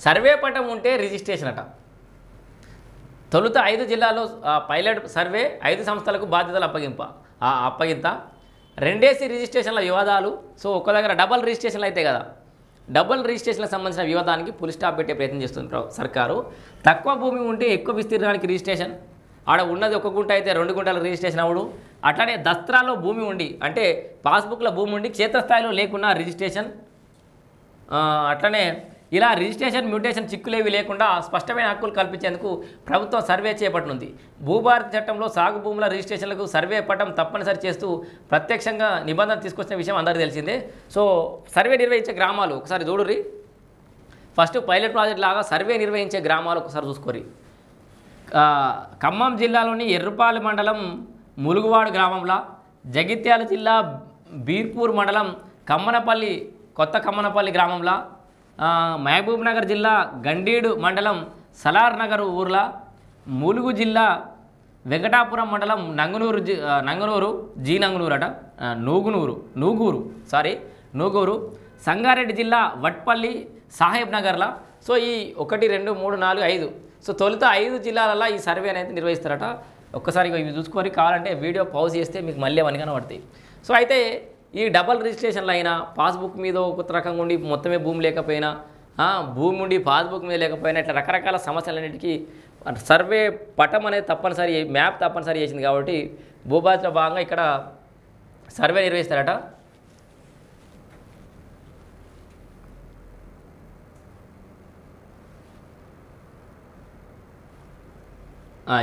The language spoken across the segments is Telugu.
సర్వే పటం ఉంటే రిజిస్ట్రేషన్ అట. తొలుత 5 జిల్లాల్లో పైలట్ సర్వే 5 సంస్థలకు బాధ్యతలు అప్పగింత రెండేసి రిజిస్ట్రేషన్ల వివాదాలు. సో ఒక్క దగ్గర డబల్ రిజిస్ట్రేషన్లు అయితే కదా, డబుల్ రిజిస్ట్రేషన్లకు సంబంధించిన వివాదానికి పులి స్టాప్ పెట్టే ప్రయత్నం చేస్తుంది సర్కారు. తక్కువ భూమి ఉంటే ఎక్కువ విస్తీర్ణానికి రిజిస్ట్రేషన్, ఆడ ఉన్నది 1 గుంట అయితే 2 గుంటల రిజిస్ట్రేషన్ అవ్వడు. అట్లానే దస్త్రాల్లో భూమి ఉండి అంటే పాస్బుక్లో భూమి ఉండి క్షేత్రస్థాయిలో లేకున్నా రిజిస్ట్రేషన్. అట్లనే ఇలా రిజిస్ట్రేషన్ మ్యూటేషన్ చిక్కులేవి లేకుండా స్పష్టమైన హక్కులు కల్పించేందుకు ప్రభుత్వం సర్వే చేపట్టనుంది. భూభారతి చట్టంలో సాగు భూముల రిజిస్ట్రేషన్లకు సర్వే పటం తప్పనిసరి చేస్తూ ప్రత్యక్షంగా నిబంధన తీసుకొచ్చిన విషయం అందరికీ తెలిసిందే. సో సర్వే నిర్వహించే గ్రామాలు ఒకసారి చూడుర్రి. ఫస్ట్ పైలట్ ప్రాజెక్ట్ లాగా సర్వే నిర్వహించే గ్రామాలు ఒకసారి చూసుకోరి. ఖమ్మం జిల్లాలోని ఎర్రుపాలి మండలం ములుగువాడు గ్రామంలో, జగిత్యాల జిల్లా బీర్పూర్ మండలం కొత్త కమ్మనపల్లి గ్రామంలో, మహబూబ్ నగర్ జిల్లా గండీడు మండలం సలార్ నగర్ ఊర్లో, ములుగు జిల్లా వెంకటాపురం మండలం నూగూరు, సంగారెడ్డి జిల్లా వట్పల్లి సాహెబ్ నగర్లా. సో ఈ 1 2 3 4 5 సో తొలుత 5 జిల్లాలలో ఈ సర్వే అనేది నిర్వహిస్తారట. ఒక్కసారి ఇవి చూసుకొని కావాలంటే వీడియో పాజ్ చేస్తే మీకు మళ్ళీ అవన్నీ కనబడతాయి. సో అయితే ఈ డబల్ రిజిస్ట్రేషన్లు అయినా పాస్బుక్ మీద కొత్త రకంగా ఉండి మొత్తమే భూమి లేకపోయినా, భూమి ఉండి పాస్బుక్ మీద లేకపోయినా, ఇట్లా రకరకాల సమస్యలన్నిటికీ సర్వే పటం అనేది తప్పనిసరి, మ్యాప్ తప్పనిసరి చేసింది కాబట్టి భూభారతిలో భాగంగా ఇక్కడ సర్వే నిర్వహిస్తారట.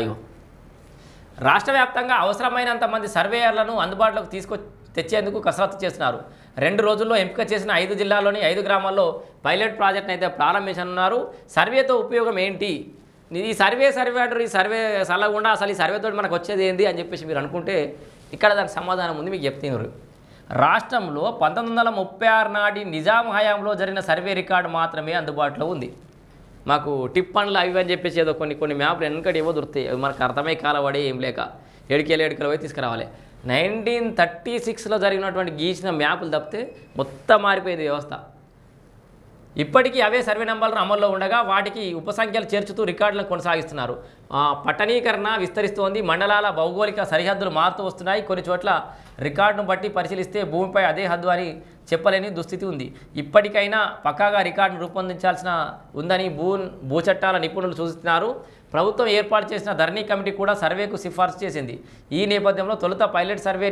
ఇగో రాష్ట్ర వ్యాప్తంగా అవసరమైనంత మంది సర్వేయర్లను అందుబాటులోకి తెచ్చేందుకు కసరత్తు చేస్తున్నారు. 2 రోజుల్లో ఎంపిక చేసిన 5 జిల్లాల్లోని 5 గ్రామాల్లో పైలట్ ప్రాజెక్ట్ని అయితే ప్రారంభించనున్నారు. సర్వేతో ఉపయోగం ఏంటి, ఈ సర్వే అంటారు, ఈ సర్వే సల్లగుండా అసలు ఈ సర్వేతో మనకు వచ్చేది ఏంటి అని చెప్పేసి మీరు అనుకుంటే ఇక్కడ దానికి సమాధానం ఉంది, మీకు చెప్తున్నారు. రాష్ట్రంలో 1936 నాటి నిజాం హయాంలో జరిగిన సర్వే రికార్డు మాత్రమే అందుబాటులో ఉంది. మాకు టిప్ పనులు అవి అని చెప్పేసి ఏదో కొన్ని మ్యాప్లు వెనకటి ఏవో దొరుకుతాయి, అవి మనకు అర్థమై కాలపడి ఏం లేక ఏడుకెళ్ళి పోయి తీసుకురావాలి. 1936లో జరిగినటువంటి గీసిన మ్యాపులు తప్పితే మొత్తం మారిపోయింది వ్యవస్థ. ఇప్పటికీ అవే సర్వే నెంబర్లు అమల్లో ఉండగా వాటికి ఉపసంఖ్యలు చేర్చుతూ రికార్డులను కొనసాగిస్తున్నారు. పట్టణీకరణ విస్తరిస్తోంది, మండలాల భౌగోళిక సరిహద్దులు మారుతూ వస్తున్నాయి. కొన్ని చోట్ల రికార్డును బట్టి పరిశీలిస్తే భూమిపై అదే హద్దు అని చెప్పలేని దుస్థితి ఉంది. ఇప్పటికైనా పక్కాగా రికార్డును రూపొందించాల్సిన ఉందని భూచట్టాల నిపుణులు సూచిస్తున్నారు. ప్రభుత్వం ఏర్పాటు చేసిన ధరణి కమిటీ కూడా సర్వేకు సిఫార్సు చేసింది. ఈ నేపథ్యంలో తొలుత పైలట్ సర్వే